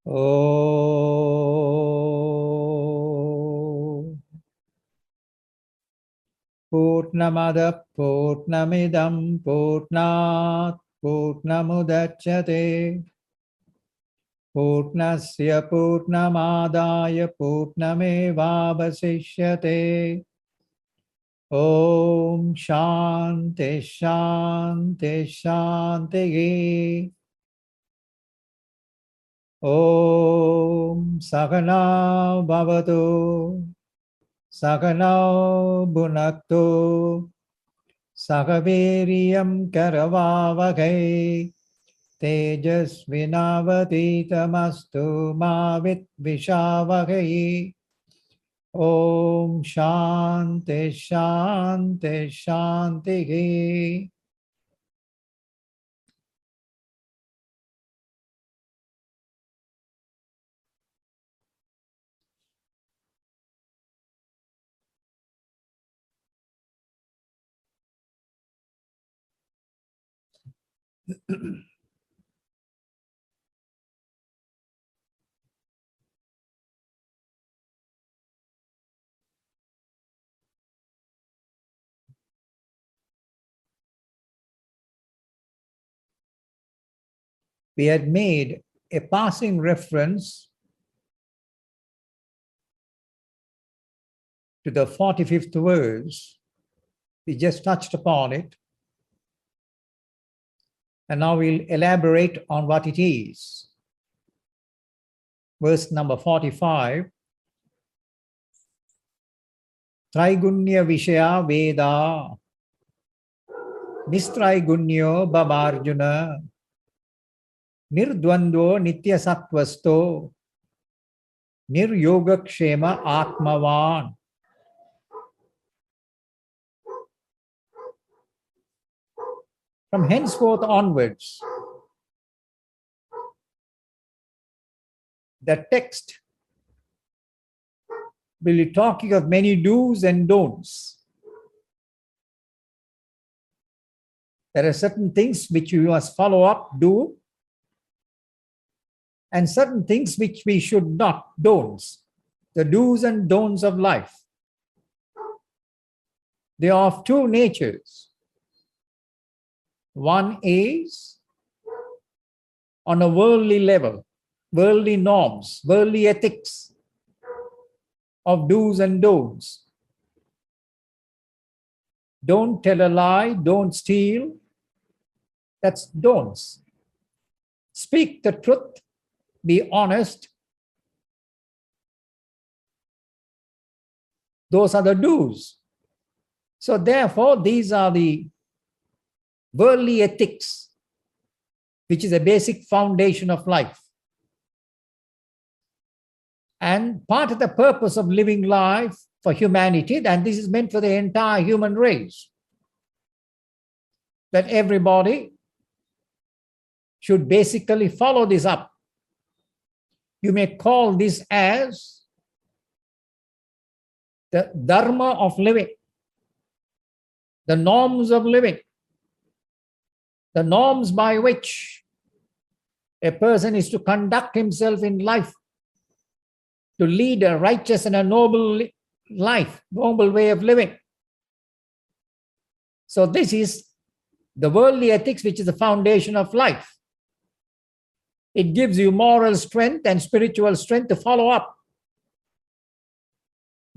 Om Purnamada Purnamidam Purnat Purnamudachyate Purnasya Purnamadaya Purnamevavasishyate. Om Shanti Shanti Shanti. Om Sakana Bhavatu Sakana Bhunaktu Sakaviriyam Karavavagai Tejasvinavaditamastu Ma Vidvishavagai. Om Shanti Shanti Shanti. We had made a passing reference to the 45th verse. We just touched upon it. And now we'll elaborate on what it is. Verse number 45. Traigunya Vishaya Veda Nistraigunya Babarjuna Nirdvando Nitya Sattvasto Niryogakshema Atmavan. From henceforth onwards, the text will be talking of many do's and don'ts. There are certain things which we must follow up, do, and certain things which we should not, don'ts. The do's and don'ts of life. They are of two natures. One is on a worldly level, worldly norms, worldly ethics of do's and don'ts. Don't tell a lie, don't steal. That's don'ts. Speak the truth, be honest. Those are the do's. So therefore, these are the worldly ethics, which is a basic foundation of life. And part of the purpose of living life for humanity, and this is meant for the entire human race, that everybody should basically follow this up. You may call this as the dharma of living, the norms of living, the norms by which a person is to conduct himself in life, to lead a righteous and a noble life, noble way of living. So this is the worldly ethics, which is the foundation of life. It gives you moral strength and spiritual strength to follow up.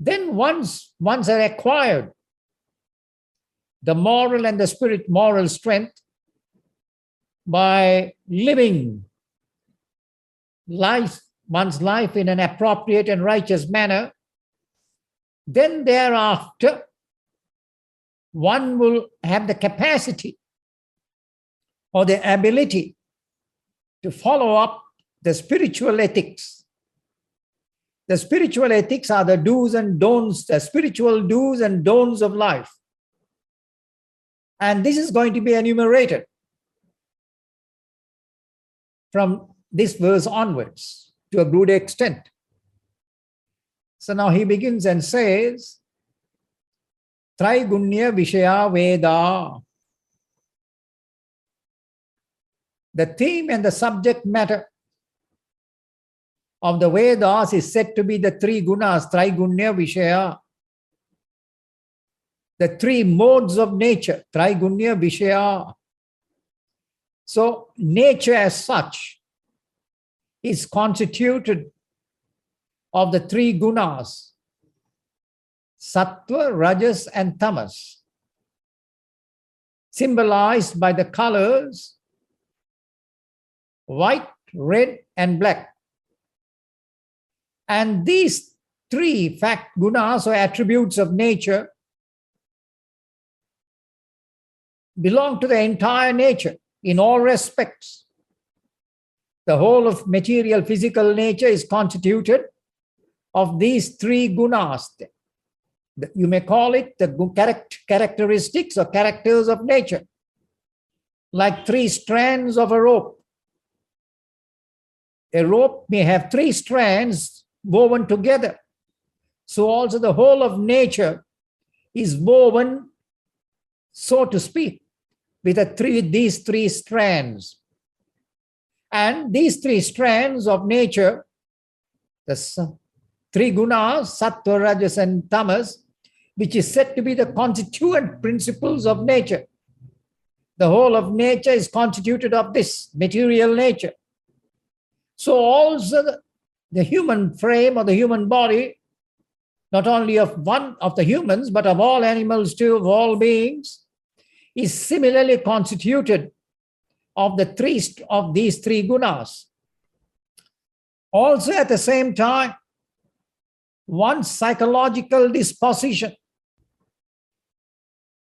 Then once are acquired the moral and the moral strength by living one's life in an appropriate and righteous manner, then thereafter one will have the capacity or the ability to follow up the spiritual ethics. The spiritual ethics are the do's and don'ts, the spiritual do's and don'ts of life. And this is going to be enumerated from this verse onwards to a good extent. So now he begins and says, Three Gunas Vishaya Veda. the theme and the subject matter of the Vedas is said to be the three gunas, Trigunya Vishaya. The three modes of nature, Trigunya Vishaya. So nature as such is constituted of the three gunas, Sattva, Rajas and Tamas, symbolized by the colors white, red and black. And these three gunas or attributes of nature belong to the entire nature in all respects. The whole of material physical nature is constituted of these three gunas. You may call it the characteristics or characters of nature, like three strands of a rope. A rope may have three strands woven together. So also the whole of nature is woven, so to speak, with these three strands. And these three strands of nature, the three gunas, Sattva, Rajas and Tamas, which is said to be the constituent principles of nature. The whole of nature is constituted of this material nature. So also the human frame or the human body, not only of one of the humans, but of all animals too, of all beings, is similarly constituted of these three gunas. Also at the same time, one's psychological disposition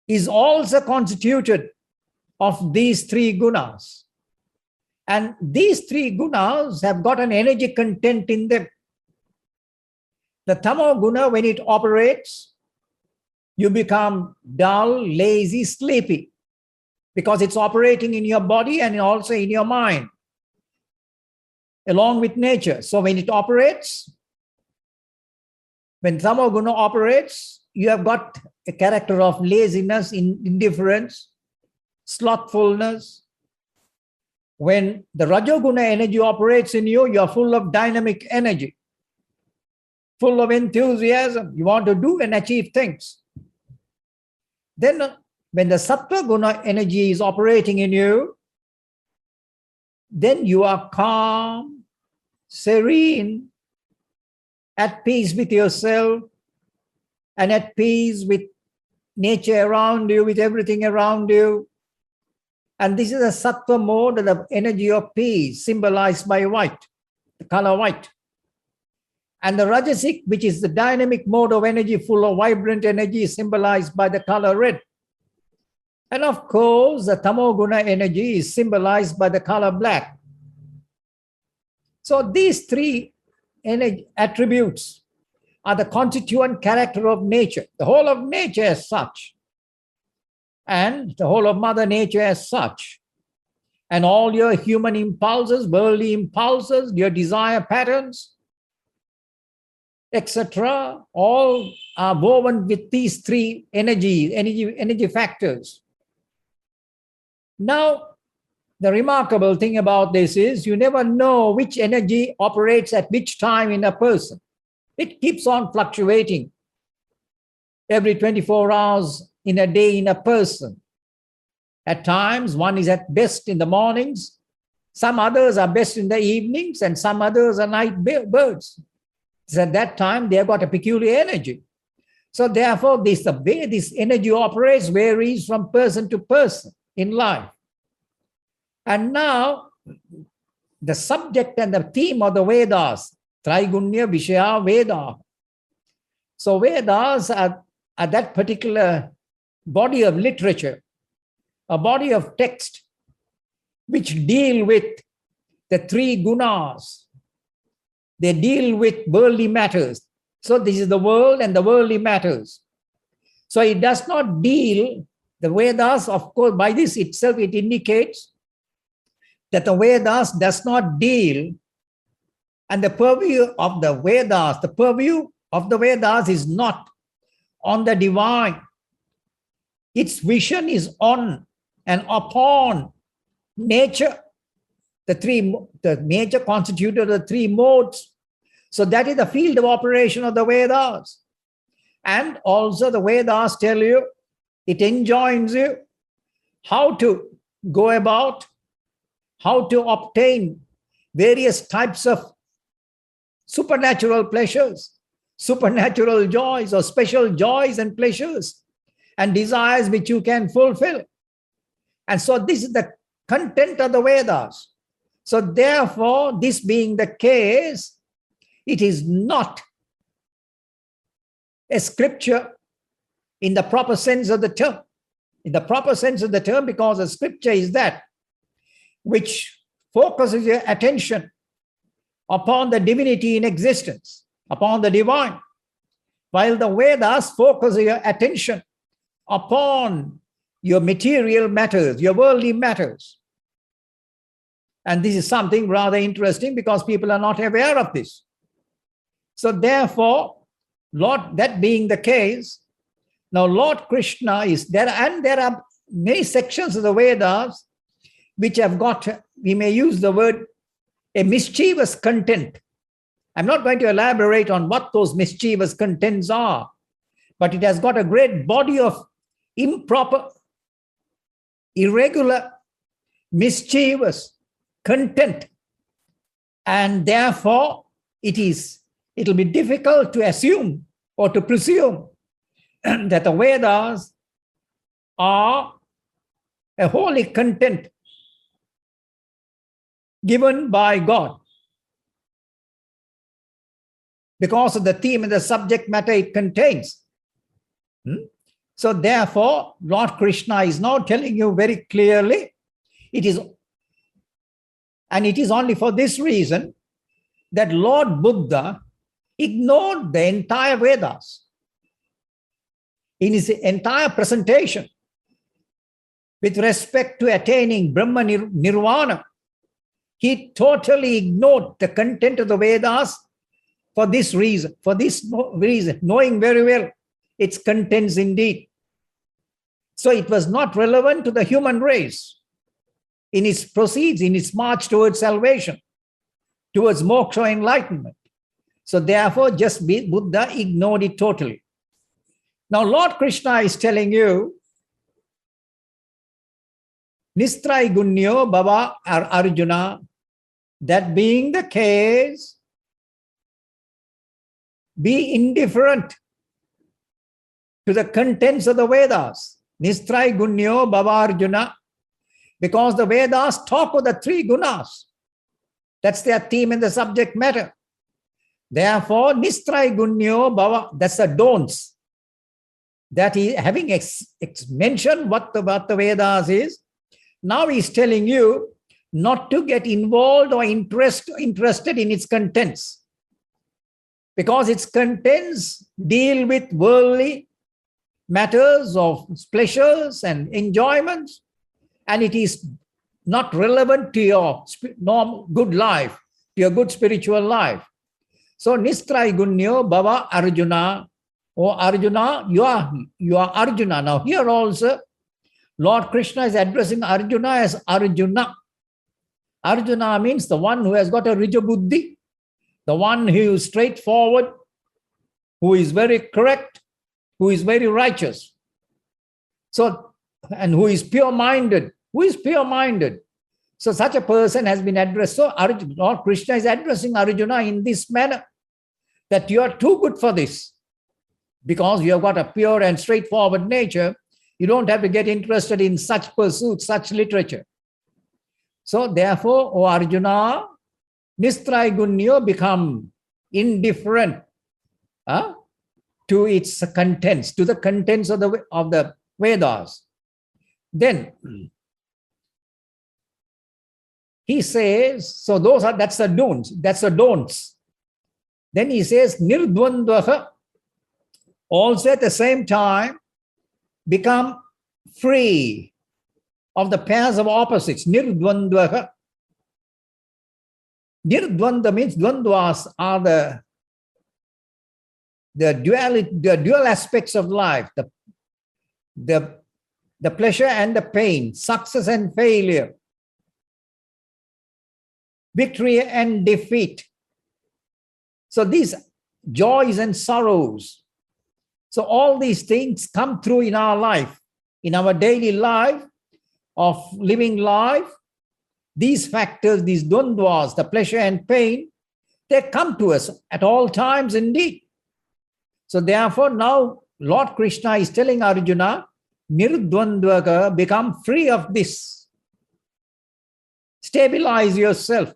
is also constituted of these three gunas. And these three gunas have got an energy content in them. The tamo guna, when it operates, you become dull, lazy, sleepy, because it's operating in your body and also in your mind, along with nature. So when it operates, when tamo guna operates, you have got a character of laziness, indifference, slothfulness. When the rajoguna energy operates in you, you are full of dynamic energy, full of enthusiasm. You want to do and achieve things. Then when the sattva guna energy is operating in you, then you are calm, serene, at peace with yourself, and at peace with nature around you, with everything around you. And this is a sattva mode, the energy of peace, symbolized by white, the color white. And the rajasic, which is the dynamic mode of energy, full of vibrant energy, symbolized by the color red. And of course, the tamoguna energy is symbolized by the color black. So these three attributes are the constituent character of nature, the whole of nature as such, and the whole of Mother Nature as such. And all your human impulses, worldly impulses, your desire patterns, etc., all are woven with these three energy factors. Now, the remarkable thing about this is you never know which energy operates at which time in a person. It keeps on fluctuating every 24 hours in a day in a person. At times, one is at best in the mornings, some others are best in the evenings, and some others are night birds. So at that time, they have got a peculiar energy. So therefore, the way this energy operates varies from person to person in life. And now, the subject and the theme of the Vedas, Trigunya Vishaya Veda. So Vedas are that particular body of literature, a body of text, which deal with the three gunas. They deal with worldly matters. So this is the world and the worldly matters. So it does not deal, the Vedas, of course, by this itself, it indicates that the Vedas does not deal, and the purview of the Vedas is not on the divine. Its vision is on and upon nature the nature constituted of the three modes. So that is the field of operation of the Vedas. And also the Vedas tell you, it enjoins you how to go about, how to obtain various types of supernatural pleasures, supernatural joys, or special joys and pleasures and desires which you can fulfill. And so this is the content of the Vedas. So therefore, this being the case, it is not a scripture in the proper sense of the term. In the proper sense of the term, because a scripture is that which focuses your attention upon the divinity in existence, upon the divine, while the Vedas focus your attention upon your material matters, your worldly matters. And this is something rather interesting because people are not aware of this. So therefore, Lord, that being the case, now Lord Krishna is there, and there are many sections of the Vedas which have got, we may use the word, a mischievous content. I'm not going to elaborate on what those mischievous contents are, but it has got a great body of improper, irregular, mischievous content. And therefore, it'll be difficult to assume or to presume that the Vedas are a holy content given by God, because of the theme and the subject matter it contains. So therefore, Lord Krishna is now telling you very clearly, it is only for this reason that Lord Buddha ignored the entire Vedas. In his entire presentation with respect to attaining Brahma Nirvana, he totally ignored the content of the Vedas for this reason, knowing very well its contents indeed. So it was not relevant to the human race in its proceeds, in its march towards salvation, towards moksha enlightenment. So therefore, Buddha ignored it totally. Now, Lord Krishna is telling you, Nistrai Gunyo Bhava Arjuna, that being the case, be indifferent to the contents of the Vedas. Nistrai Gunyo Bhava Arjuna, because the Vedas talk of the three gunas. That's their theme and the subject matter. Therefore, Nistrai Gunyo Bhava, that's the don'ts. That he, having mentioned what the Vedas is, now he's telling you not to get involved or interested in its contents, because its contents deal with worldly matters of pleasures and enjoyments, and it is not relevant to your good life, to your good spiritual life. So, Nistrai Gunyo Bhava Arjuna. Oh, Arjuna, you are Arjuna. Now, here also, Lord Krishna is addressing Arjuna as Arjuna. Arjuna means the one who has got a Rija Buddhi, the one who is straightforward, who is very correct, who is very righteous. So, and who is pure-minded. Who is pure-minded? So, such a person has been addressed. So, Lord Krishna is addressing Arjuna in this manner, that you are too good for this. Because you have got a pure and straightforward nature, you don't have to get interested in such pursuits, such literature. So therefore, O Arjuna, Nistrai Gunyo, become indifferent to its contents, to the contents of the Vedas. Then he says, so that's the don'ts. Then he says, Nirdvandvaha, also at the same time become free of the pairs of opposites. Nirdvandvaha. Nirdvanda means dvandvas are the dual aspects of life, the pleasure and the pain, success and failure. victory and defeat. So these joys and sorrows. So all these things come through in our life, in our daily life of living life. These factors, these dvandvas, the pleasure and pain, they come to us at all times indeed. So therefore now Lord Krishna is telling Arjuna, Nirdvandvaka, become free of this. Stabilize yourself.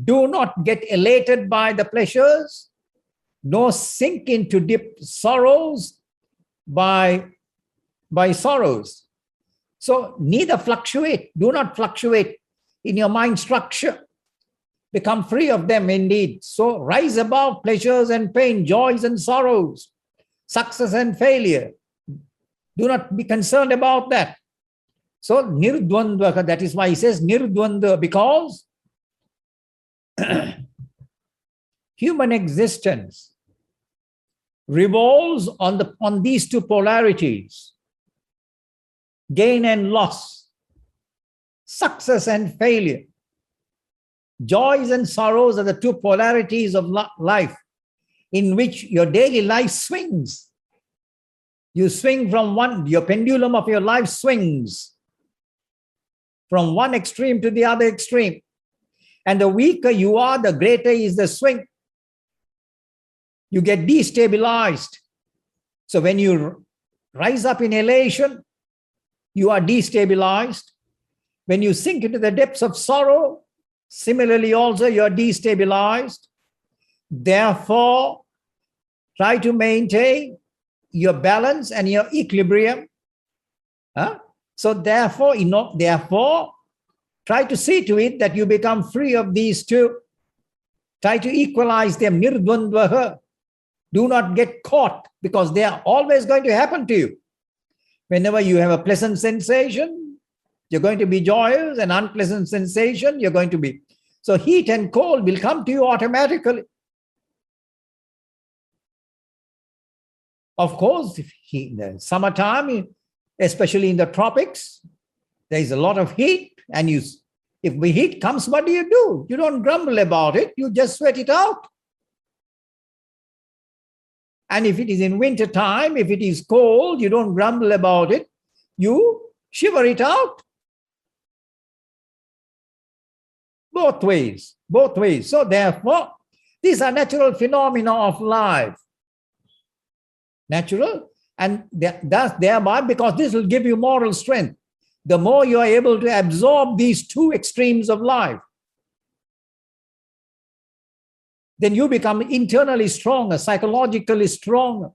Do not get elated by the pleasures, nor sink into deep sorrows by sorrows. So neither fluctuate, do not fluctuate in your mind structure. Become free of them indeed. So rise above pleasures and pain, joys and sorrows, success and failure. Do not be concerned about that. So nirdvandvaka, that is why he says nirdvandva, because human existence revolves on these two polarities, gain and loss, success and failure. Joys and sorrows are the two polarities of life in which your daily life swings. You swing from one, your pendulum of your life swings from one extreme to the other extreme. And the weaker you are, the greater is the swing. You get destabilized. So when you rise up in elation, you are destabilized. When you sink into the depths of sorrow, similarly also you are destabilized. Therefore, try to maintain your balance and your equilibrium. So therefore, try to see to it that you become free of these two. Try to equalize them. Nirdvandvaha. Do not get caught, because they are always going to happen to you. Whenever you have a pleasant sensation, you're going to be joyous, and unpleasant sensation, you're going to be. So heat and cold will come to you automatically. Of course, in the summertime, especially in the tropics, there is a lot of heat, and if the heat comes, what do? You don't grumble about it, you just sweat it out. And if it is in winter time, if it is cold, you don't grumble about it, you shiver it out. Both ways. So therefore, these are natural phenomena of life. Natural, and thus thereby, because this will give you moral strength. The more you are able to absorb these two extremes of life, then you become internally stronger, psychologically stronger.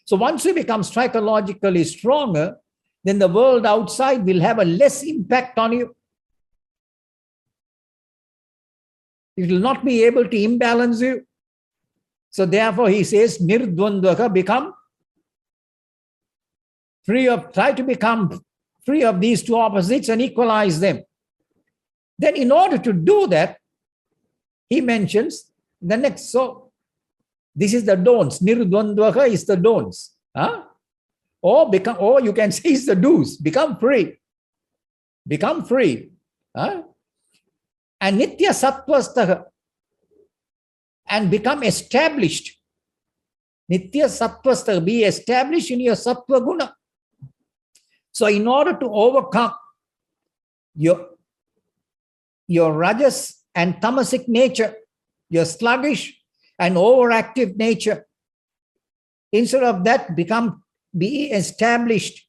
So once you become psychologically stronger, then the world outside will have a less impact on you. It will not be able to imbalance you. So therefore he says, nirdvandvaka, become try to become free of these two opposites and equalize them. Then in order to do that, he mentions the next. So this is the don'ts. Nirdvandvaka is the don'ts. Or you can say it's the do's. Become free. Become free. And nitya sattvastaha. And become established. Nitya sattvastaha. Be established in your sattva guna. So in order to overcome your rajas and tamasic nature, your sluggish and overactive nature, instead of that, be established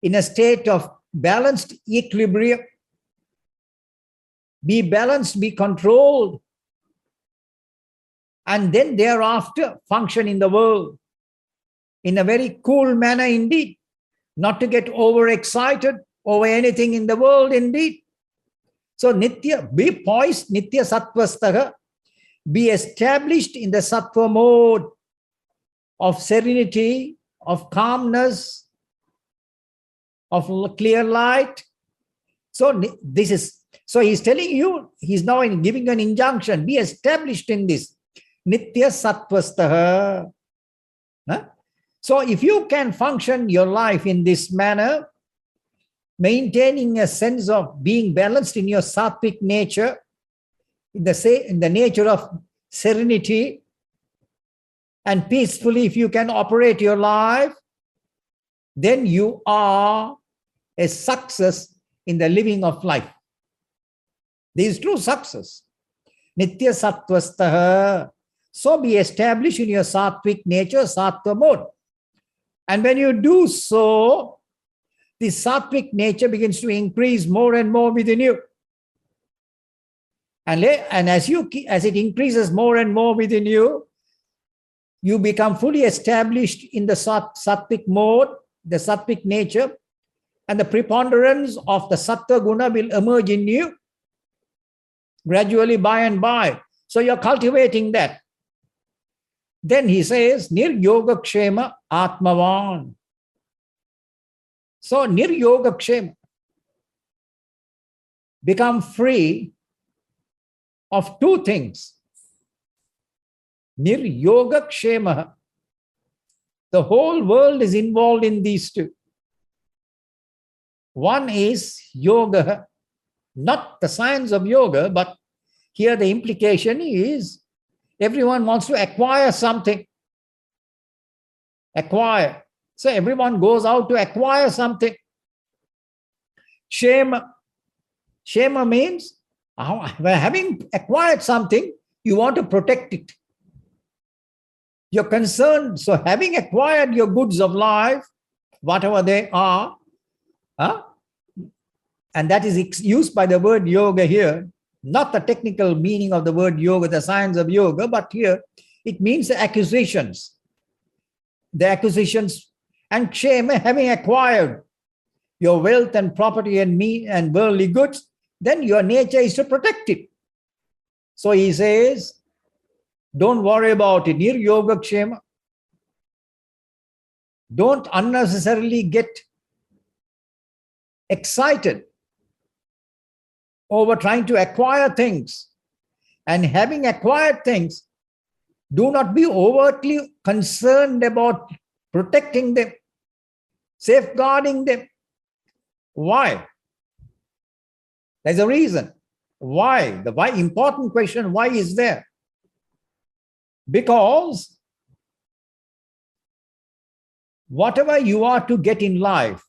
in a state of balanced equilibrium. Be balanced, be controlled, and then thereafter function in the world in a very cool manner indeed. Not to get overexcited over anything in the world indeed. So nitya, be poised, nitya sattvastaha, be established in the sattva mode of serenity, of calmness, of clear light. So he's telling you, he's now giving an injunction, be established in this. Nitya sattvastaha. So if you can function your life in this manner, maintaining a sense of being balanced in your sattvic nature, in the nature of serenity and peacefully, if you can operate your life, then you are a success in the living of life. This is true success. Nitya sattvastaha. So be established in your sattvic nature, sattva mode. And when you do so, the sattvic nature begins to increase more and more within you. And as it increases more and more within you, you become fully established in the sattvic mode, the sattvic nature, and the preponderance of the sattva guna will emerge in you gradually by and by. So you're cultivating that. Then he says, Nir-yoga-kshema atmavan. So Nir-yoga-kshema. Become free of two things. Nir-yoga-kshema. The whole world is involved in these two. One is yoga, not the science of yoga, but here the implication is everyone wants to acquire something. Acquire. So everyone goes out to acquire something. Shema. Shema means having acquired something, you want to protect it. You're concerned. So having acquired your goods of life, whatever they are, and that is used by the word yoga here, not the technical meaning of the word yoga, the science of yoga, but here it means the acquisitions. The acquisitions and kshema, having acquired your wealth and property and worldly goods, then your nature is to protect it. So he says, don't worry about it. Nir yoga kshema. Don't unnecessarily get excited over trying to acquire things. And having acquired things, do not be overtly concerned about protecting them, safeguarding them. Why? There's a reason. Why? The why important question, why is there? Because whatever you are to get in life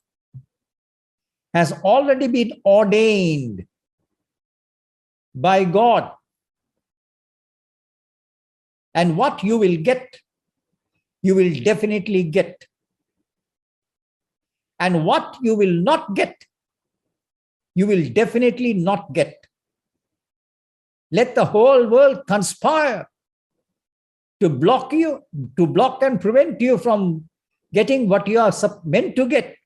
has already been ordained by God. And what you will get, you will definitely get. And what you will not get, you will definitely not get. Let the whole world conspire to block you, to block and prevent you from getting what you are meant to get.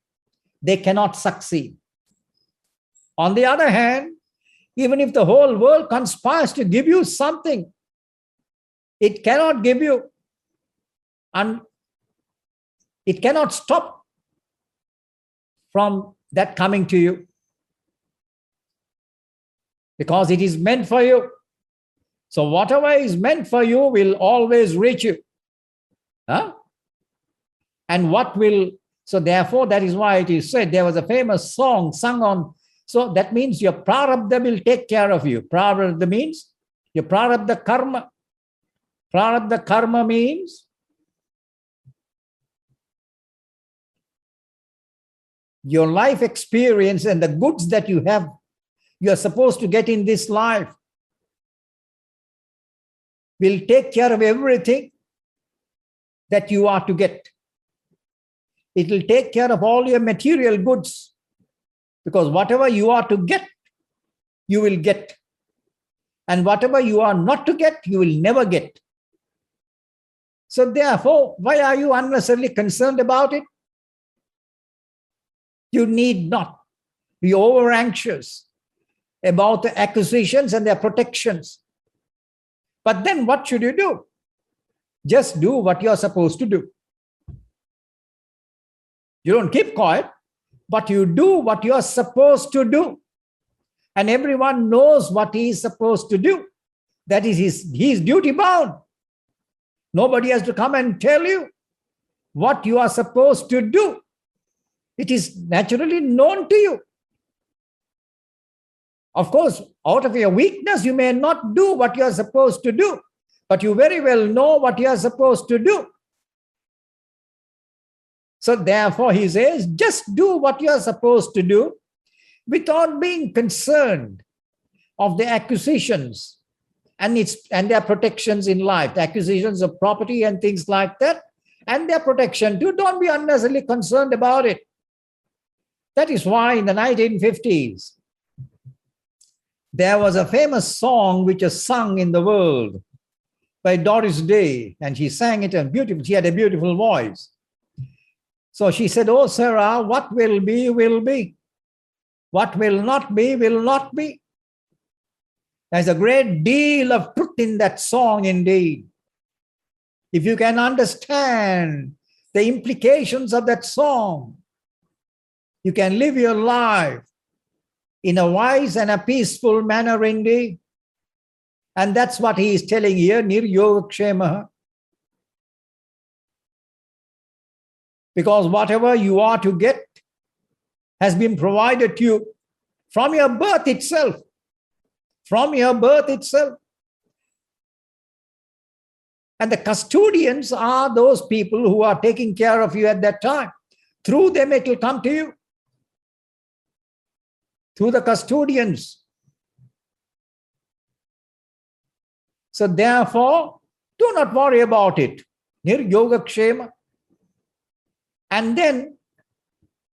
They cannot succeed. On the other hand, even if the whole world conspires to give you something, it cannot give you, and it cannot stop from that coming to you, because it is meant for you. So whatever is meant for you will always reach you. And what will, so therefore that is why it is said, there was a famous song sung on, so that means your prarabdha will take care of you. Prarabdha means your prarabdha karma. Prarabdha karma means your life experience and the goods that you have, you are supposed to get in this life, will take care of everything that you are to get. It will take care of all your material goods, because whatever you are to get, you will get. And whatever you are not to get, you will never get. So therefore, why are you unnecessarily concerned about it? You need not be over anxious about the acquisitions and their protections. But then what should you do? Just do what you are supposed to do. You don't keep quiet, but you do what you are supposed to do. And everyone knows what he is supposed to do. That is, he is duty bound. Nobody has to come and tell you what you are supposed to do. It is naturally known to you. Of course, out of your weakness, you may not do what you are supposed to do, but you very well know what you are supposed to do. So therefore, he says, just do what you are supposed to do without being concerned of the acquisitions and their protections in life, the acquisitions of property and things like that, and their protection too. Don't be unnecessarily concerned about it. That is why in the 1950s, there was a famous song which was sung in the world by Doris Day, and she sang it and beautiful. She had a beautiful voice. So she said, "Oh, Sarah, what will be, will be. What will not be, will not be." There's a great deal of truth in that song indeed. If you can understand the implications of that song, you can live your life in a wise and a peaceful manner indeed. And that's what he is telling here, Nir-yoga-kshemaha. Because whatever you are to get has been provided to you from your birth itself. From your birth itself. And the custodians are those people who are taking care of you at that time. Through them it will come to you. Through the custodians. So therefore, do not worry about it. Nir-yoga-kshema. And then,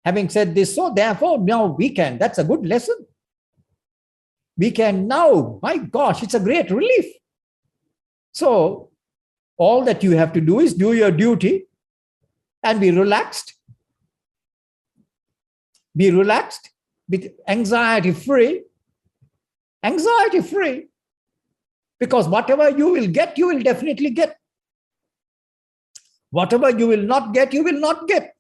having said this, so therefore now we can, that's a good lesson. We can now, my gosh, it's a great relief. So, all that you have to do is do your duty and be relaxed. Be relaxed, be anxiety-free. Anxiety-free. Because whatever you will get, you will definitely get. Whatever you will not get, you will not get.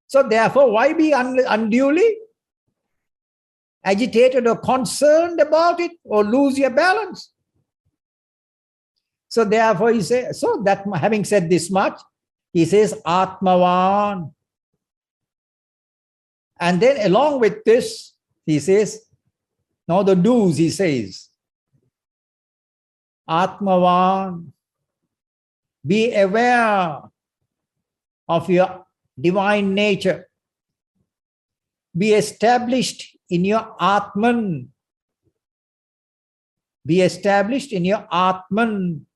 So therefore, why be unduly agitated or concerned about it or lose your balance? So therefore, he says, so that having said this much, he says, Atmavan. And then along with this, he says, now the do's, he says, Atmavan. Be aware of your divine nature. Be established in your Atman. Be established in your Atman.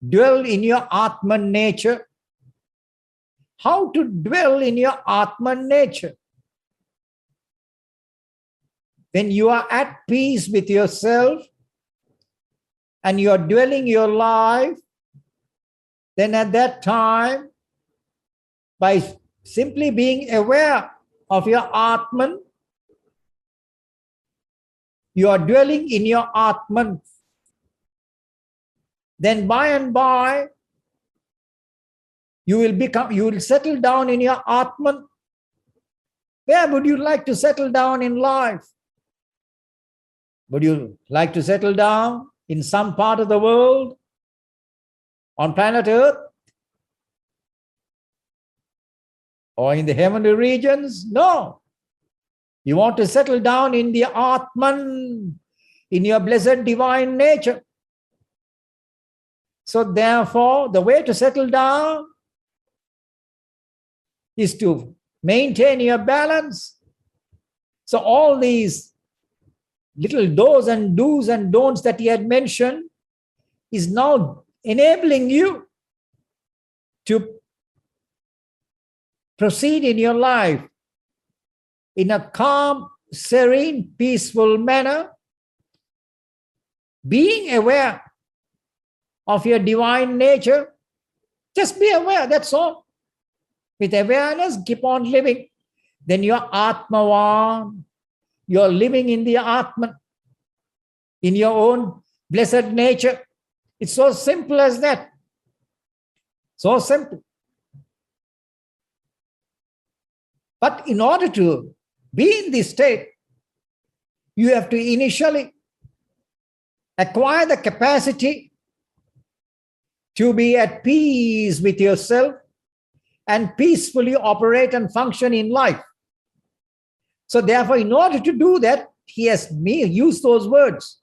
Dwell in your Atman nature. How to dwell in your Atman nature? When you are at peace with yourself, and you are dwelling your life, then at that time, by simply being aware of your Atman, you are dwelling in your Atman. Then by and by, you will settle down in your Atman. Where would you like to settle down in life? Would you like to settle down in some part of the world, on planet Earth, or in the heavenly regions? No. You want to settle down in the Atman, in your blessed divine nature. So therefore, the way to settle down is to maintain your balance. So all these little do's and don'ts that he had mentioned is now enabling you to proceed in your life in a calm, serene, peaceful manner, being aware of your divine nature. Just be aware, that's all. With awareness, keep on living. Then you're Atmavan. You're living in the Atman, in your own blessed nature. It's so simple as that. So simple. But in order to be in this state, you have to initially acquire the capacity to be at peace with yourself and peacefully operate and function in life. So therefore, in order to do that, he has used those words.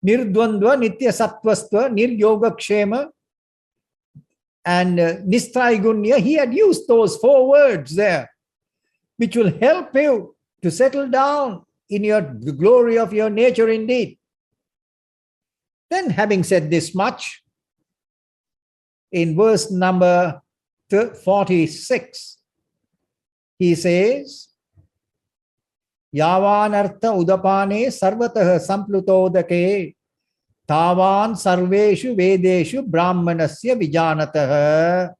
Nirdvandva, Nitya Sattvastva, Niryoga Kshema, and Nistraigunya. He had used those 4 words there, which will help you to settle down in the glory of your nature indeed. Then, having said this much, in verse number 46, he says, Yavanartha udapane sarvatah samplutodake tavan sarveshu vedeshu brahmanasya vijanatah.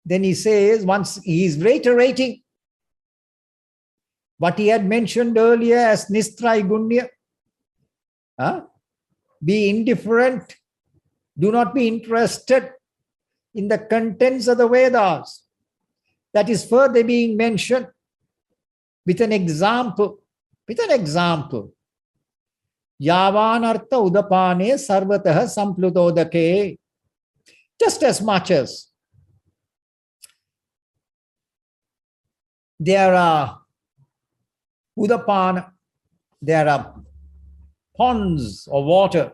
Then he says, once he is reiterating what he had mentioned earlier as Nistraigunya. Be indifferent, do not be interested in the contents of the Vedas. That is further being mentioned with an example. Yavanartha udapane sarvatah samplutodake. Just as much as there are udapana, there are ponds of water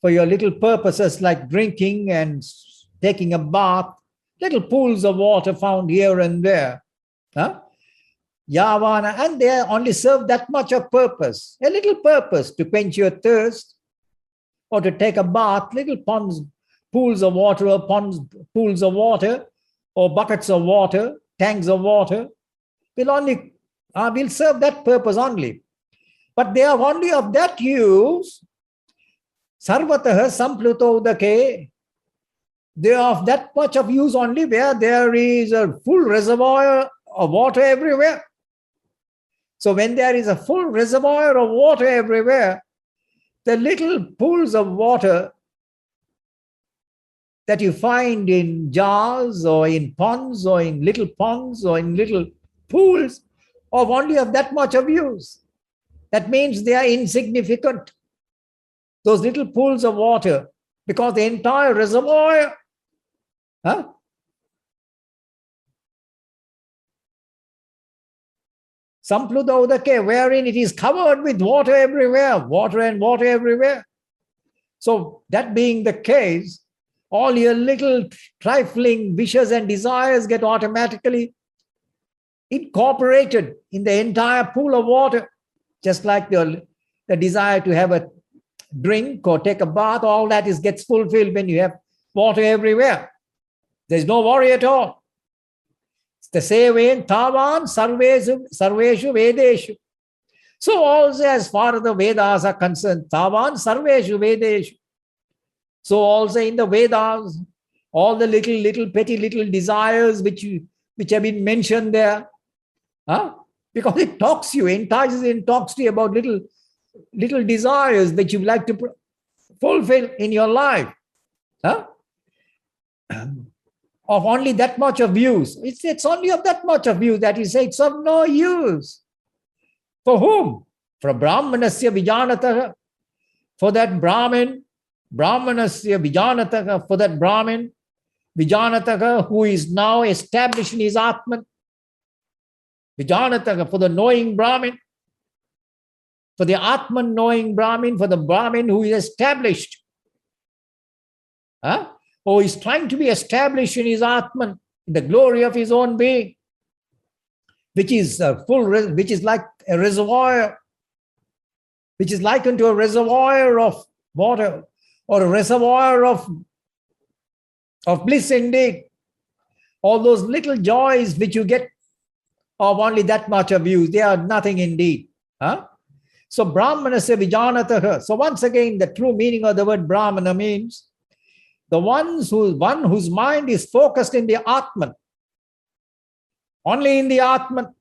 for your little purposes like drinking and taking a bath, little pools of water found here and there. Yavana, and they only serve that much of purpose, a little purpose to quench your thirst or to take a bath, little pools of water or pools of water or buckets of water, tanks of water, will serve that purpose only. But they are only of that use. Sarvatah samplutodake. They are of that much of use only where there is a full reservoir of water everywhere. So when there is a full reservoir of water everywhere, the little pools of water that you find in jars or in ponds or in little pools are only of that much of use. That means they are insignificant. Those little pools of water, because the entire reservoir, Sampludodake, wherein it is covered with water everywhere, water and water everywhere. So that being the case, all your little trifling wishes and desires get automatically incorporated in the entire pool of water. Just like the desire to have a drink or take a bath, all that gets fulfilled when you have water everywhere. There's no worry at all. It's the same way in Tavan Sarveshu Vedeshu. So also as far as the Vedas are concerned, Tavan Sarveshu Vedeshu. So also in the Vedas, all the little petty little desires which have been mentioned there, because it talks you, entices and talks to you about little desires that you like to fulfill in your life. Of only that much of use. It's only of that much of use that he says it's of no use. For whom? For Brahmanasya Vijanatah. For that Brahmin, Brahmanasya Vijanatah, for that Brahmin, Vijanatah, who is now established in his Atman. Vijanatah, for the knowing Brahmin. For the Atman knowing Brahmin, for the Brahmin who is established. Or is trying to be established in his Atman, in the glory of his own being, which is like a reservoir, which is likened to a reservoir of water or a reservoir of bliss indeed. All those little joys which you get of only that much of use, they are nothing indeed. So Brahmanasya Vijanatah. So once again, the true meaning of the word Brahmana means the one whose mind is focused in the Atman, only in the Atman.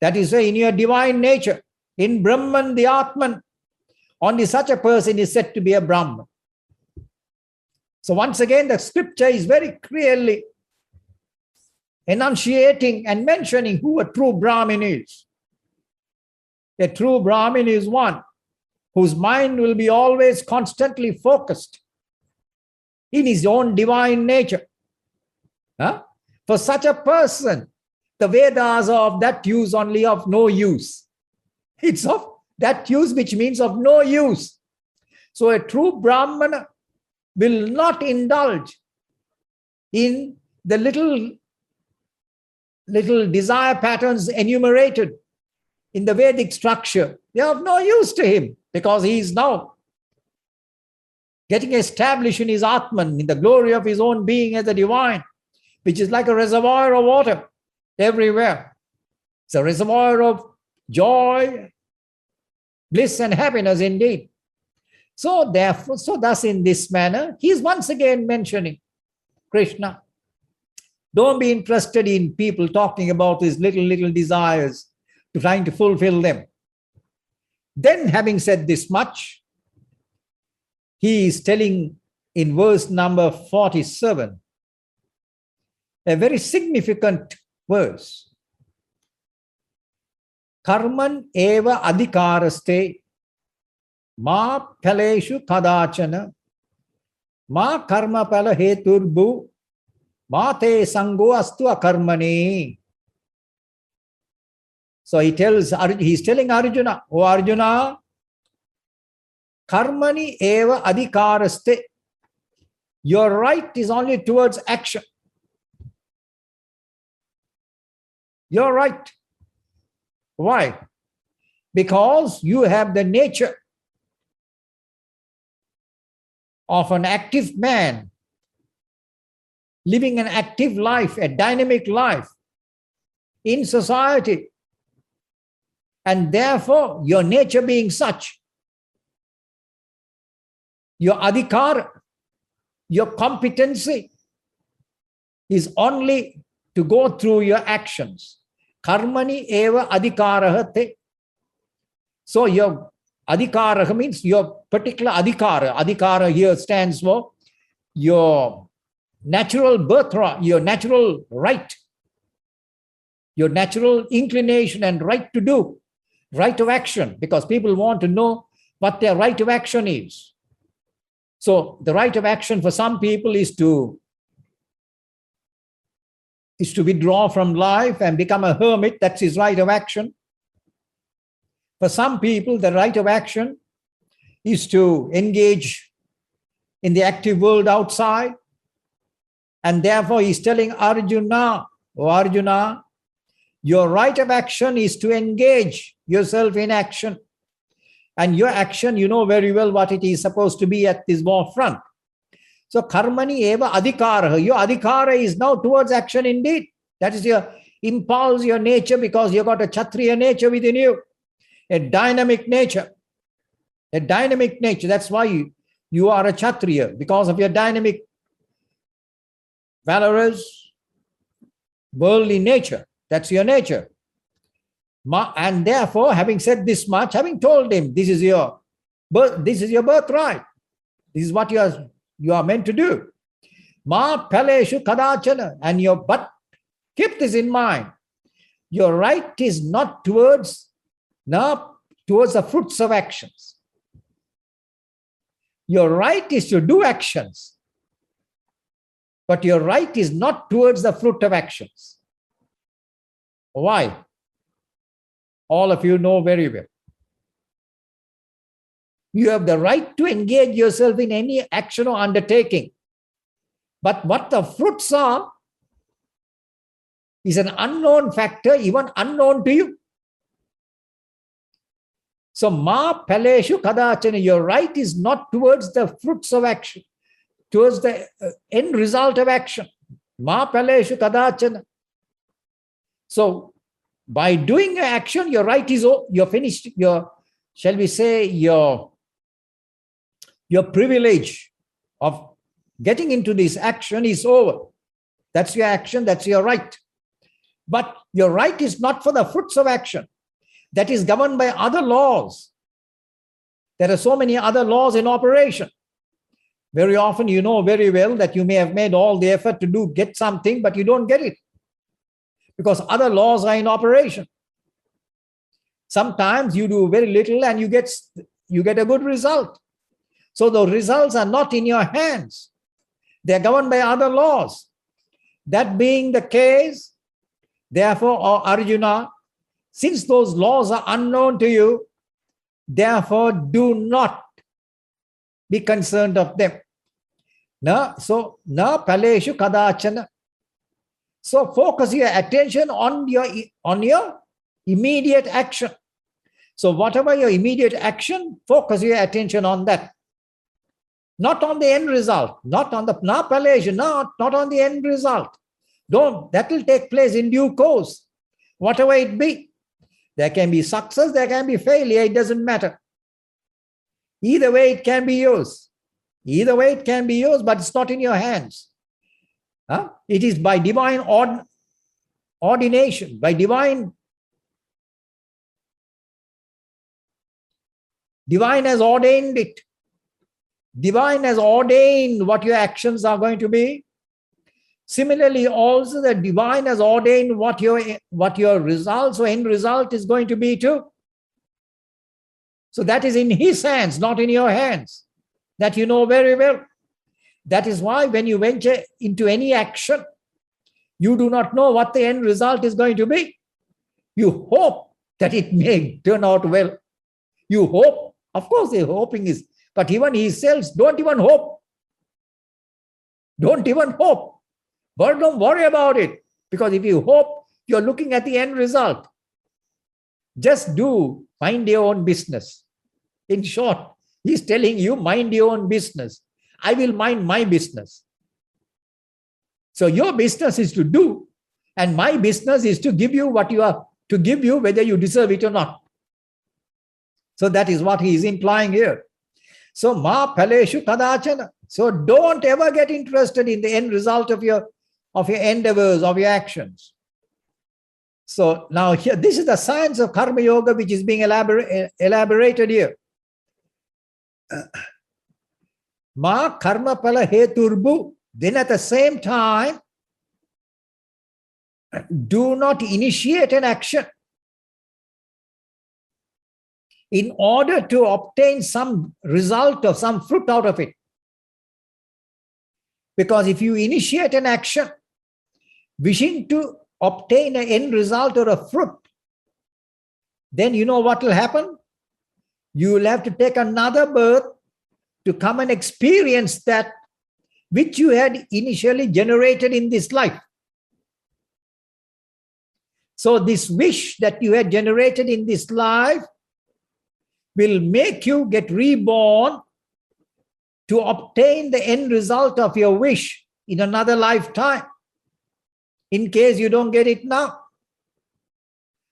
That is, in your divine nature, in Brahman, the Atman. Only such a person is said to be a Brahman. So once again, the scripture is very clearly enunciating and mentioning who a true Brahmin is. A true Brahmin is one whose mind will be always constantly focused in his own divine nature. Huh? For such a person, the Vedas are of that use only, of no use. It's of that use which means of no use. So a true Brahmana will not indulge in the little desire patterns enumerated in the Vedic structure. They are of no use to him, because he is now getting established in his Atman, in the glory of his own being as a divine, which is like a reservoir of water everywhere. It's a reservoir of joy, bliss and happiness indeed. So therefore, thus in this manner, he is once again mentioning Krishna. Don't be interested in people talking about his little desires, to trying to fulfill them. Then, having said this much, he is telling in verse number 47, a very significant verse. Karman eva adhikaraste ma phaleshu kadachana ma karma phala heturbu ma te sango astu akarmani. So he's telling Arjuna, O Arjuna, karmani eva adhikaraste. Your right is only towards action. You're right. Why? Because you have the nature of an active man, living an active life, a dynamic life in society. And therefore, your nature being such, your adhikar, your competency is only to go through your actions. Karmani eva adhikaraha te. So your adhikaraha means your particular adhikara. Adhikara here stands for your natural birthright, your natural right, your natural inclination and right to do, right of action, because people want to know what their right of action is. So the right of action for some people is to withdraw from life and become a hermit. That's his right of action. For some people, the right of action is to engage in the active world outside. And therefore, he's telling Arjuna, O Arjuna, your right of action is to engage yourself in action. And your action, you know very well what it is supposed to be at this war front. So karmani eva adhikara. Your adhikara is now towards action indeed. That is your impulse, your nature, because you've got a Kshatriya nature within you. A dynamic nature. A dynamic nature. That's why you are a Kshatriya, because of your dynamic, valorous, worldly nature. That's your nature. And therefore, having said this much, having told him, this is your birthright. This is what you are meant to do. Ma phaleshu kadachana. But keep this in mind. Your right is not towards the fruits of actions. Your right is to do actions. But your right is not towards the fruit of actions. Why? All of you know very well. You have the right to engage yourself in any action or undertaking. But what the fruits are is an unknown factor, even unknown to you. So, ma phaleshu kadachana, your right is not towards the fruits of action, towards the end result of action. Ma phaleshu kadachana. So, by doing an action, your right is, you're finished, shall we say, your privilege of getting into this action is over. That's your action, that's your right. But your right is not for the fruits of action. That is governed by other laws. There are so many other laws in operation. Very often you know very well that you may have made all the effort to get something, but you don't get it, because other laws are in operation. Sometimes you do very little and you get a good result. So the results are not in your hands. They are governed by other laws. That being the case, therefore, O Arjuna, since those laws are unknown to you, therefore do not be concerned of them. Na paleshu kadachana. So focus your attention on your immediate action. So whatever your immediate action, focus your attention on that. Not on the end result, not on the paleshu, not on the end result. That will take place in due course, whatever it be. There can be success, there can be failure, it doesn't matter. Either way it can be used. Either way it can be used, but it's not in your hands. It is by divine ordination, by divine has ordained it. Divine has ordained what your actions are going to be. Similarly, also the divine has ordained what your results or end result is going to be too. So that is in his hands, not in your hands. That you know very well. That is why when you venture into any action, you do not know what the end result is going to be. You hope that it may turn out well. You hope. Of course, the hoping is, but even he says, don't even hope. Don't even hope. But don't worry about it. Because if you hope, you're looking at the end result. Just mind your own business. In short, he's telling you, mind your own business. I will mind my business. So your business is to do, and my business is to give you what you are to give you, whether you deserve it or not. So that is what he is implying here. So ma paleshu kadachana. So don't ever get interested in the end result of your endeavors, of your actions. So now here, this is the science of karma yoga which is being elaborated here. Ma karma pala heturbu. Then at the same time, do not initiate an action in order to obtain some result or some fruit out of it. Because if you initiate an action wishing to obtain an end result or a fruit, then you know what will happen? You will have to take another birth to come and experience that which you had initially generated in this life. So this wish that you had generated in this life will make you get reborn to obtain the end result of your wish in another lifetime, in case you don't get it now.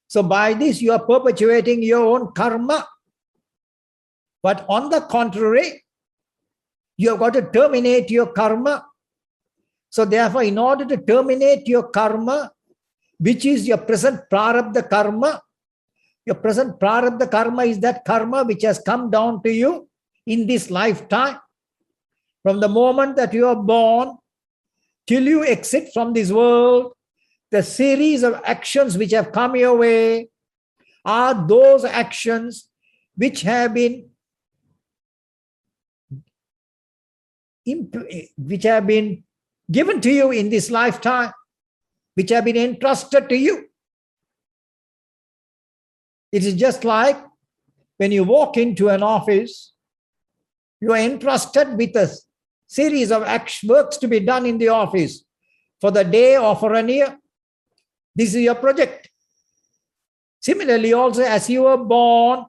So by this, you are perpetuating your own karma. But on the contrary, you have got to terminate your karma. So therefore, in order to terminate your karma, which is your present prarabdha karma, your present prarabdha karma is that karma which has come down to you in this lifetime. From the moment that you are born till you exit from this world, the series of actions which have come your way are those actions which have been given to you in this lifetime, which have been entrusted to you. It is just like when you walk into an office, you are entrusted with a series of works to be done in the office for the day or for a year. This is your project. Similarly, also, as you were born,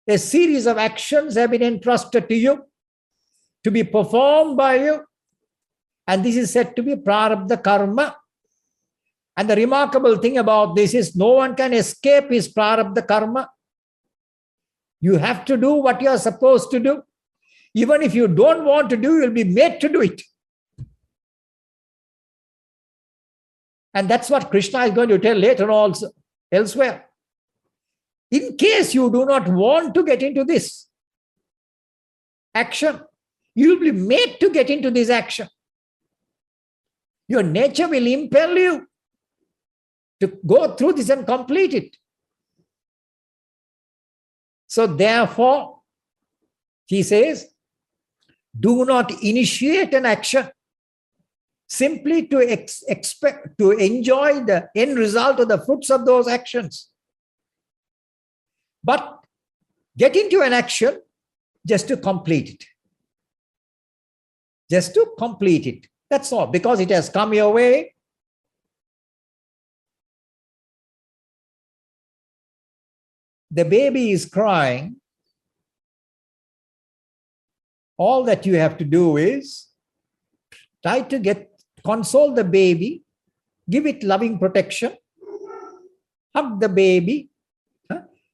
a series of actions have been entrusted to you to be performed by you. And this is said to be prarabdha karma. And the remarkable thing about this is no one can escape his prarabdha karma. You have to do what you are supposed to do. Even if you don't want to do, you'll be made to do it. And that's what Krishna is going to tell later also, elsewhere. In case you do not want to get into this action, you will be made to get into this action. Your nature will impel you to go through this and complete it. So therefore, he says, Do not initiate an action simply to expect to enjoy the end result of the fruits of those actions. But get into an action just to complete it. Just to complete it. That's all. Because it has come your way. The baby is crying. All that you have to do is try to console the baby, give it loving protection, hug the baby,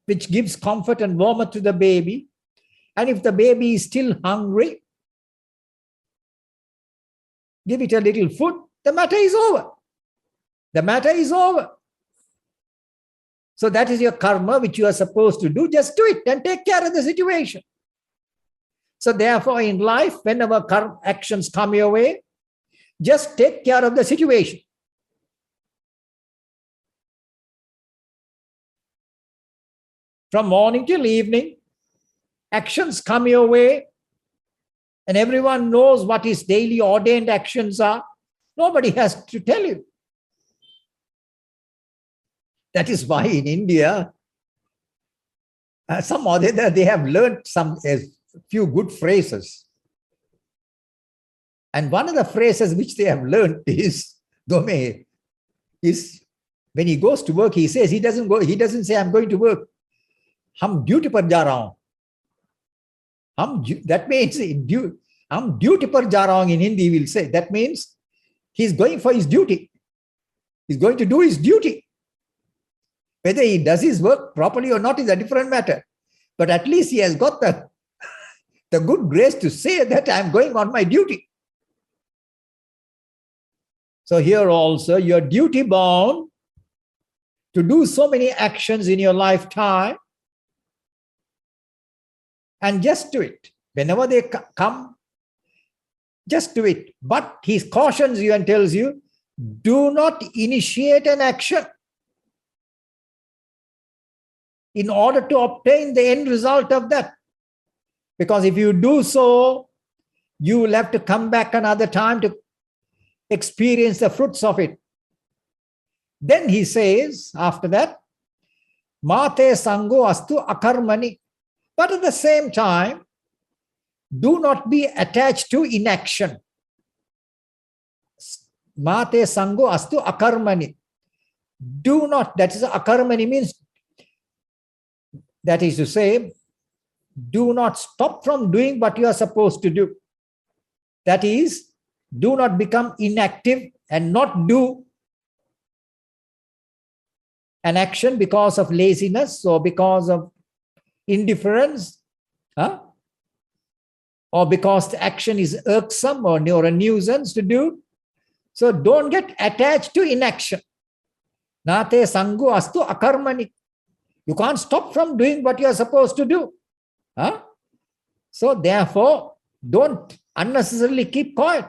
which gives comfort and warmth to the baby. And if the baby is still hungry, give it a little food, the matter is over. The matter is over. So that is your karma which you are supposed to do. Just do it and take care of the situation. So therefore in life, whenever karma actions come your way, just take care of the situation. From morning till evening, actions come your way, and everyone knows what his daily ordained actions are. Nobody has to tell you. That is why in India, some or the other, they have learned a few good phrases. And one of the phrases which they have learned is when he goes to work, he says, he doesn't say, I'm going to work. Hum duty par ja raha hoon. That means, hum duty par ja raha hoon in Hindi, he will say. That means he's going for his duty. He's going to do his duty. Whether he does his work properly or not is a different matter. But at least he has got the good grace to say that I'm going on my duty. So here also, you're duty bound to do so many actions in your lifetime, and just do it. Whenever they come, just do it. But he cautions you and tells you, do not initiate an action in order to obtain the end result of that. Because if you do so, you will have to come back another time to experience the fruits of it. Then he says, after that, Mate Sango Astu Akarmani. But at the same time, do not be attached to inaction. Mate Sango Astu Akarmani. Do not, that is Akarmani means, that is to say, do not stop from doing what you are supposed to do. That is, do not become inactive and not do an action because of laziness or because of indifference, or because the action is irksome or a nuisance to do. So don't get attached to inaction. Nate sangu astu akarmani. You can't stop from doing what you are supposed to do. So therefore, don't unnecessarily keep quiet.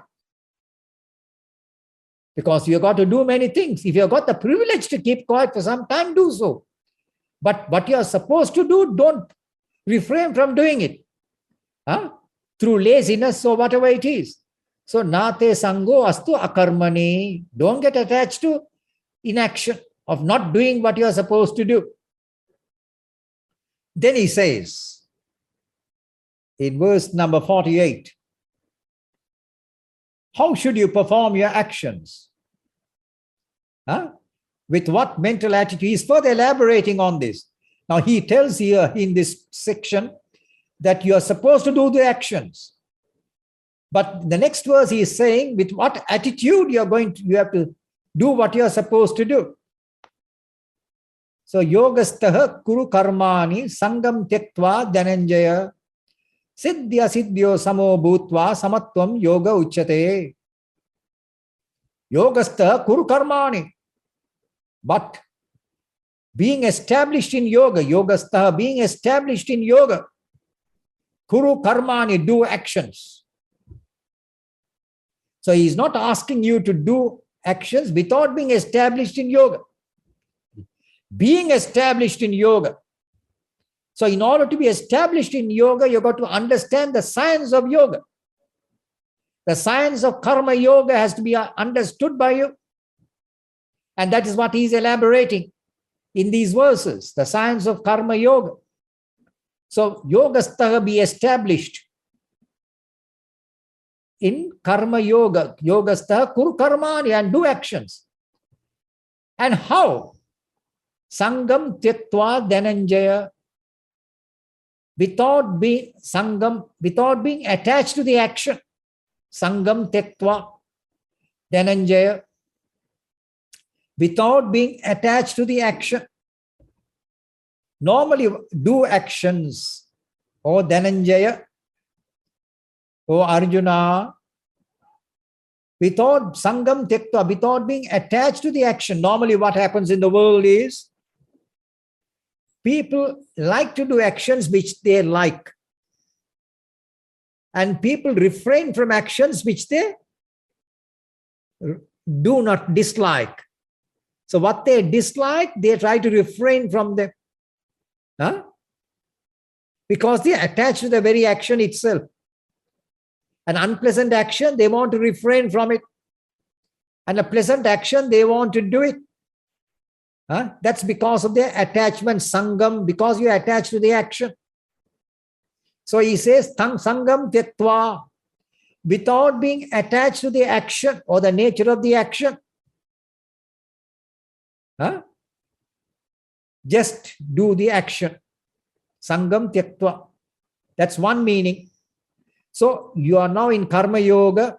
Because you've got to do many things. If you've got the privilege to keep quiet for some time, do so. But what you are supposed to do, don't refrain from doing it. Through laziness or whatever it is. So, nate sango astu akarmani. Don't get attached to inaction of not doing what you are supposed to do. Then he says, in verse number 48, how should you perform your actions? With what mental attitude? He is further elaborating on this. Now he tells here in this section that you are supposed to do the actions. But the next verse he is saying with what attitude you have to do what you are supposed to do. So yogastaha kuru karmani sangam tyaktva dhananjaya siddhya siddhyo samo bhutva samatvam yoga uchyate. Yogastaha kuru karmani. But being established in yoga, yogastaha, being established in yoga, kuru karmani, do actions. So he is not asking you to do actions without being established in yoga. Being established in yoga. So in order to be established in yoga, you've got to understand the science of yoga. The science of karma yoga has to be understood by you. And that is what he is elaborating in these verses, the science of karma yoga. So, yogastaha be established in karma yoga. Yogastaha kuru karmani, and do actions. And how? Sangam tyatva dhananjaya. Without being attached to the action. Sangam tyatva dhananjaya. Without being attached to the action. Normally do actions. O Dhananjaya, O Arjuna, without Sangam Tektva, without being attached to the action. Normally what happens in the world is, people like to do actions which they like. And people refrain from actions which they do not dislike. So what they dislike, they try to refrain from them. Because they are attached to the very action itself. An unpleasant action, they want to refrain from it. And a pleasant action, they want to do it. That's because of their attachment, sangam, because you are attached to the action. So he says, sangam tyatva, without being attached to the action or the nature of the action. Just do the action. Sangam tyaktva. That's one meaning. So you are now in karma yoga.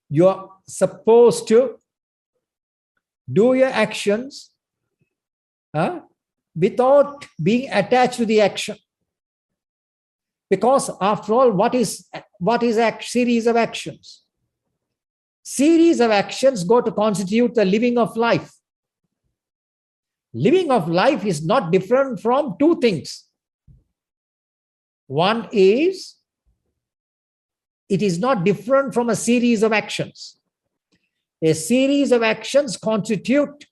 You are supposed to do your actions without being attached to the action. Because after all, what is a series of actions? Series of actions go to constitute the living of life. Living of life is not different from two things. One is, it is not different from a series of actions. A series of actions constitute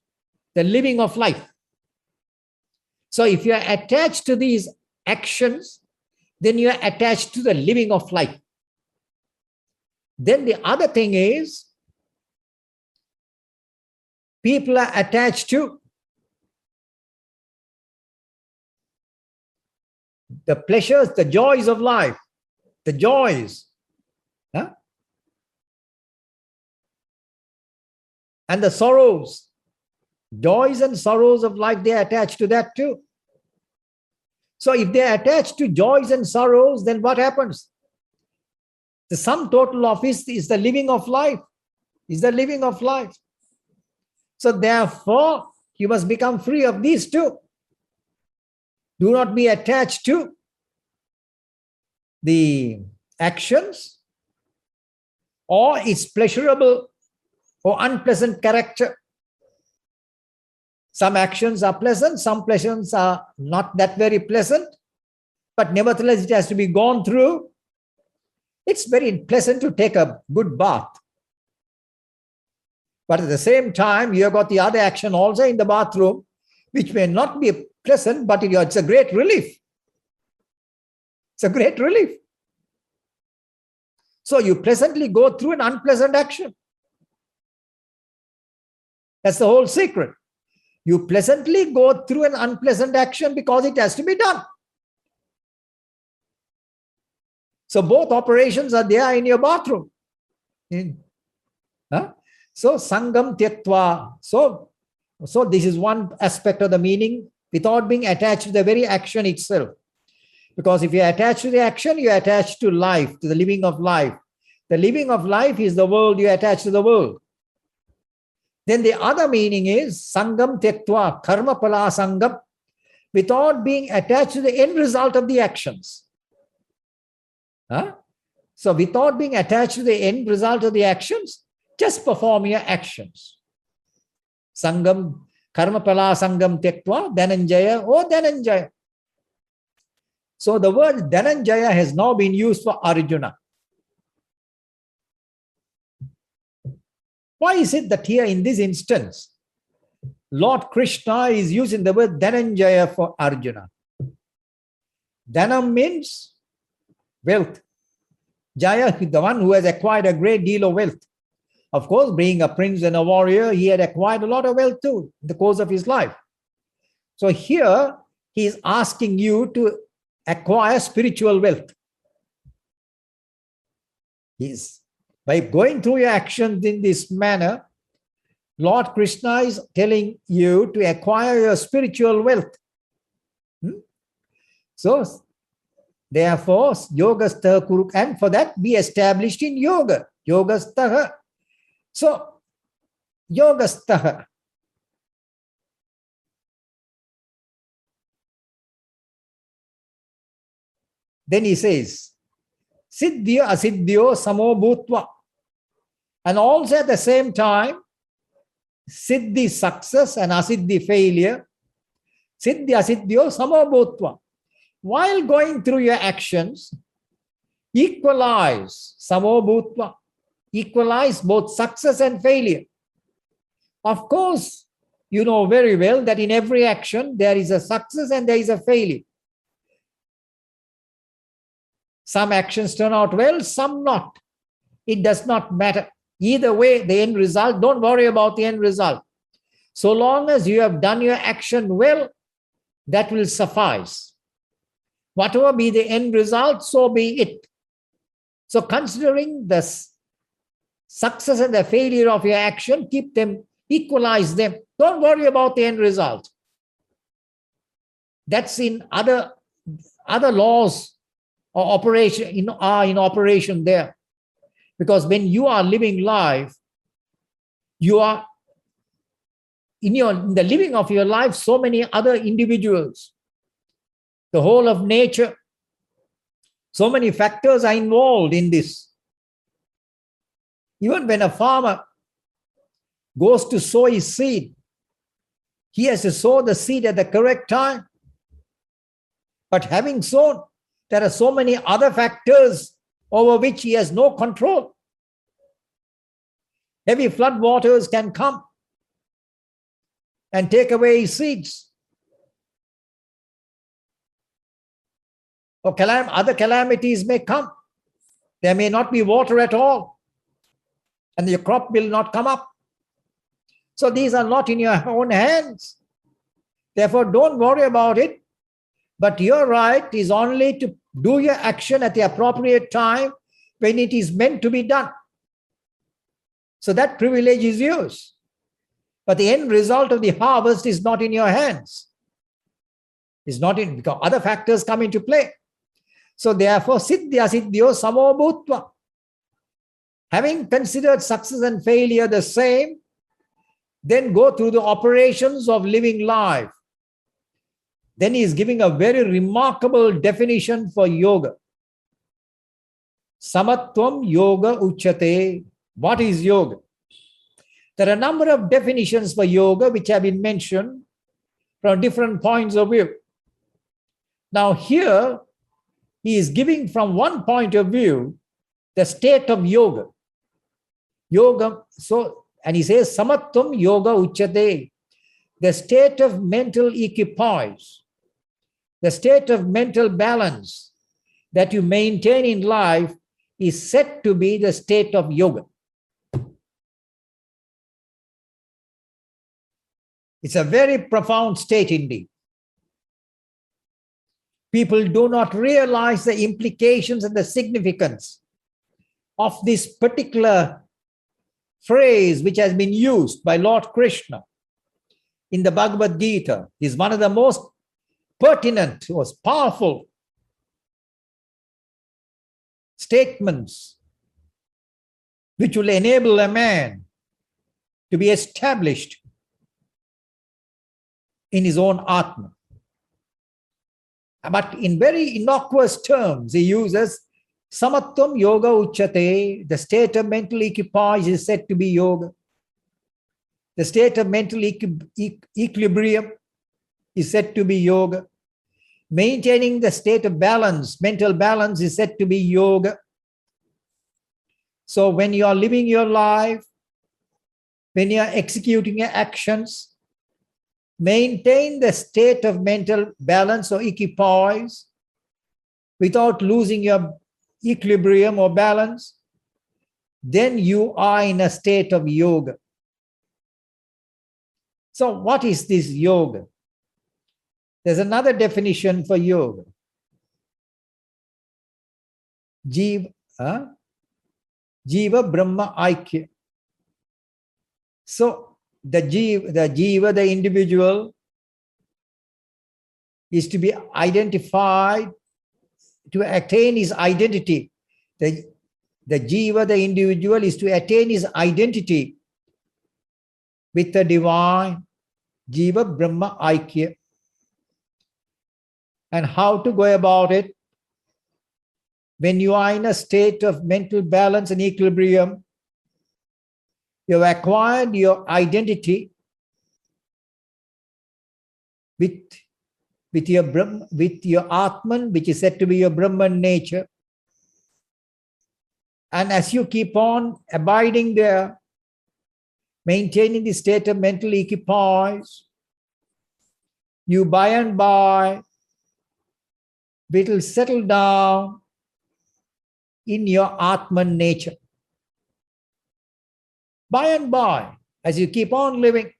the living of life. So if you are attached to these actions, then you are attached to the living of life. Then the other thing is, people are attached to the pleasures, the joys of life, the joys. And the sorrows. Joys and sorrows of life, they are attached to that too. So if they are attached to joys and sorrows, then what happens? The sum total of it is the living of life. Is the living of life. So therefore, you must become free of these two. Do not be attached to the actions or its pleasurable or unpleasant character. Some actions are pleasant, some pleasants are not that very pleasant, but nevertheless it has to be gone through. It's very pleasant to take a good bath. But at the same time, you have got the other action also in the bathroom, which may not be pleasant, but it's a great relief. It's a great relief. So you pleasantly go through an unpleasant action. That's the whole secret. You pleasantly go through an unpleasant action because it has to be done. So both operations are there in your bathroom. So sangam tyatva. So this is one aspect of the meaning, without being attached to the very action itself. Because if you are attached to the action, you are attached to life, to the living of life. The living of life is the world, you are attached to the world. Then the other meaning is sangam tyaktva, karma pala sangam, without being attached to the end result of the actions. So without being attached to the end result of the actions, just perform your actions. Sangam, karma pala sangam tyaktva, dhananjaya, O dhananjaya. So the word dhananjaya has now been used for Arjuna. Why is it that here in this instance, Lord Krishna is using the word Dhananjaya for Arjuna? Dhanam means wealth. Jaya, the one who has acquired a great deal of wealth. Of course, being a prince and a warrior, he had acquired a lot of wealth too in the course of his life. So here, he is asking you to acquire spiritual wealth. By going through your actions in this manner, Lord Krishna is telling you to acquire your spiritual wealth. So, therefore, yogastaha kuru, and for that be established in yoga. Yogastaha. So, yogastaha. Then he says, siddhya asiddhyo samo bhutva. And also at the same time, siddhi success and asiddhi failure. Siddhya asiddhyo samo bhutva. While going through your actions, equalize samo bhutva. Equalize both success and failure. Of course, you know very well that in every action there is a success and there is a failure. Some actions turn out well, some not. It does not matter. Either way, the end result, don't worry about the end result. So long as you have done your action well, that will suffice. Whatever be the end result, so be it. So considering the success and the failure of your action, keep them, equalize them. Don't worry about the end result. That's in other laws or operation are in operation there. Because when you are living life, you are in the living of your life, so many other individuals, the whole of nature, so many factors are involved in this. Even when a farmer goes to sow his seed, he has to sow the seed at the correct time. But having sown, there are so many other factors over which he has no control. Heavy flood waters can come and take away his seeds. Or other calamities may come. There may not be water at all, and your crop will not come up. So these are not in your own hands. Therefore, don't worry about it. But your right is only to do your action at the appropriate time when it is meant to be done. So that privilege is yours. But the end result of the harvest is not in your hands. It's not in, because other factors come into play. So therefore, siddhya siddhyo samo bhutva. Having considered success and failure the same, then go through the operations of living life. Then he is giving a very remarkable definition for yoga. Samatvam yoga uchyate. What is yoga? There are a number of definitions for yoga which have been mentioned from different points of view. Now here, he is giving from one point of view the state of yoga. Yoga, and he says, Samatvam yoga uchyate. The state of mental equipoise, the state of mental balance that you maintain in life is said to be the state of yoga. It's a very profound state indeed. People do not realize the implications and the significance of this particular phrase which has been used by Lord Krishna in the Bhagavad Gita. Is one of the most pertinent, most powerful statements which will enable a man to be established in his own Atman. But in very innocuous terms, he uses Samatvam yoga uchyate. The state of mental equipoise is said to be yoga. The state of mental equilibrium is said to be yoga. Maintaining the state of balance, mental balance, is said to be yoga. So when you are living your life, when you are executing your actions, maintain the state of mental balance or equipoise without losing your equilibrium or balance, then you are in a state of yoga. So what is this yoga? There's another definition for yoga. Jiva Brahma Aikya. So the jiva, the individual, is to be identified, to attain his identity. The jiva, the individual, is to attain his identity with the divine, Jiva Brahma Aikya. And how to go about it? When you are in a state of mental balance and equilibrium, you have acquired your identity with your Atman, which is said to be your Brahman nature. And as you keep on abiding there, maintaining the state of mental equipoise, you by and by will settle down in your Atman nature. By and by, as you keep on living,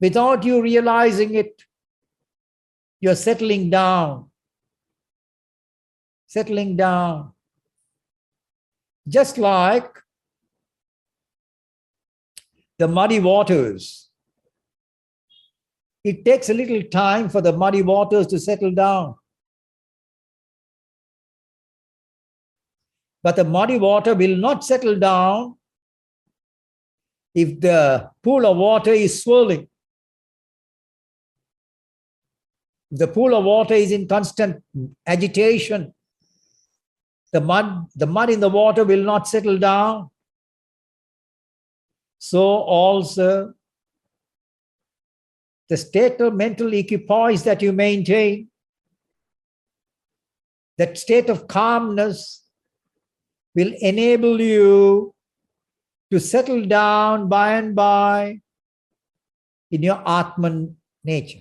without you realizing it, you're settling down. Settling down. Just like the muddy waters. It takes a little time for the muddy waters to settle down. But the muddy water will not settle down if the pool of water is swirling. If the pool of water is in constant agitation, the mud in the water will not settle down. So also, the state of mental equipoise that you maintain, that state of calmness, will enable you to settle down by and by in your Atman nature.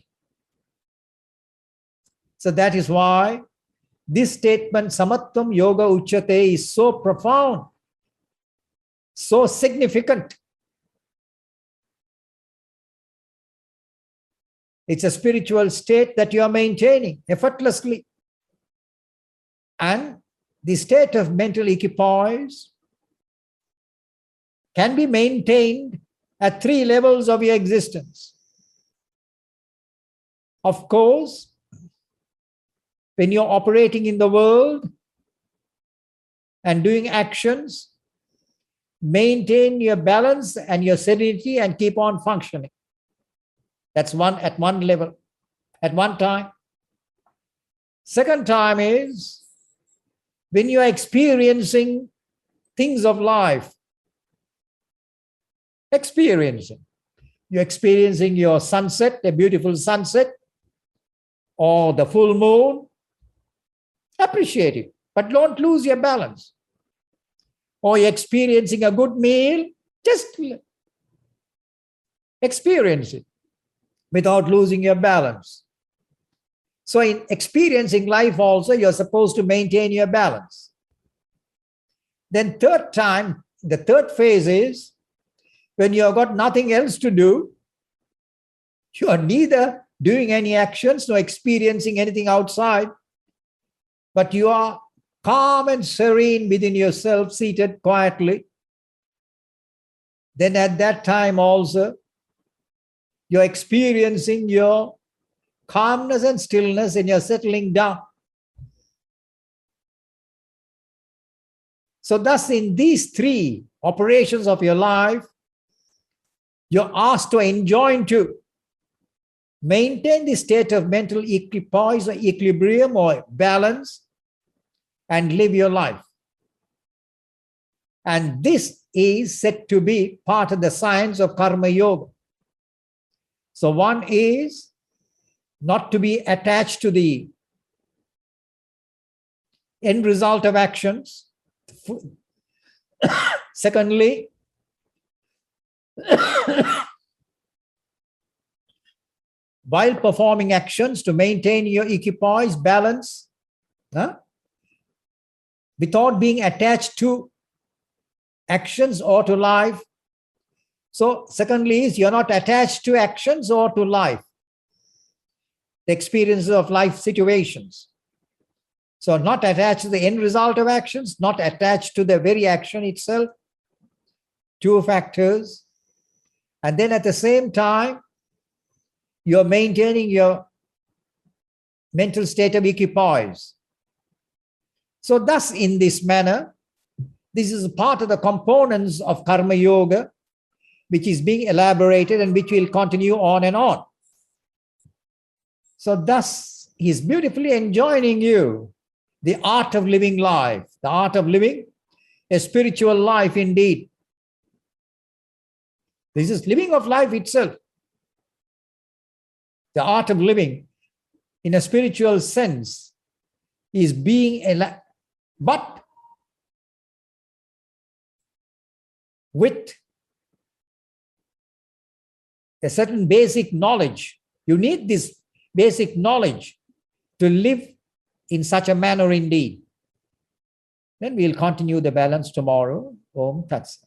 So that is why this statement, Samatvam Yoga Uchyate, is so profound, so significant. It's a spiritual state that you are maintaining effortlessly. And the state of mental equipoise can be maintained at 3 levels of your existence. Of course, when you're operating in the world and doing actions, maintain your balance and your serenity and keep on functioning. That's at one level, at one time. Second time is when you are experiencing things of life. You're experiencing your sunset, a beautiful sunset, or the full moon. Appreciate it, but don't lose your balance. Or you're experiencing a good meal, just experience it without losing your balance. So in experiencing life also, you're supposed to maintain your balance. Then the third phase is when you've got nothing else to do, you are neither doing any actions nor experiencing anything outside, but you are calm and serene within yourself, seated quietly. Then at that time also, you're experiencing your calmness and stillness and you're settling down. So thus in these 3 operations of your life, you're asked to enjoin to maintain the state of mental equipoise or equilibrium or balance and live your life. And this is said to be part of the science of Karma Yoga. So one is not to be attached to the end result of actions. Secondly, while performing actions, to maintain your equipoise, balance, without being attached to actions or to life. So secondly is you're not attached to actions or to life, the experiences of life situations. So not attached to the end result of actions, not attached to the very action itself. Two factors. And then at the same time, you're maintaining your mental state of equipoise. So thus, in this manner, this is part of the components of Karma Yoga, which is being elaborated and which will continue on and on. So thus, he's beautifully enjoining you the art of living life, the art of living a spiritual life indeed. This is living of life itself. The art of living in a spiritual sense is being, but with a certain basic knowledge. You need this basic knowledge to live in such a manner indeed. Then we'll continue the balance tomorrow. Om Tat Sat.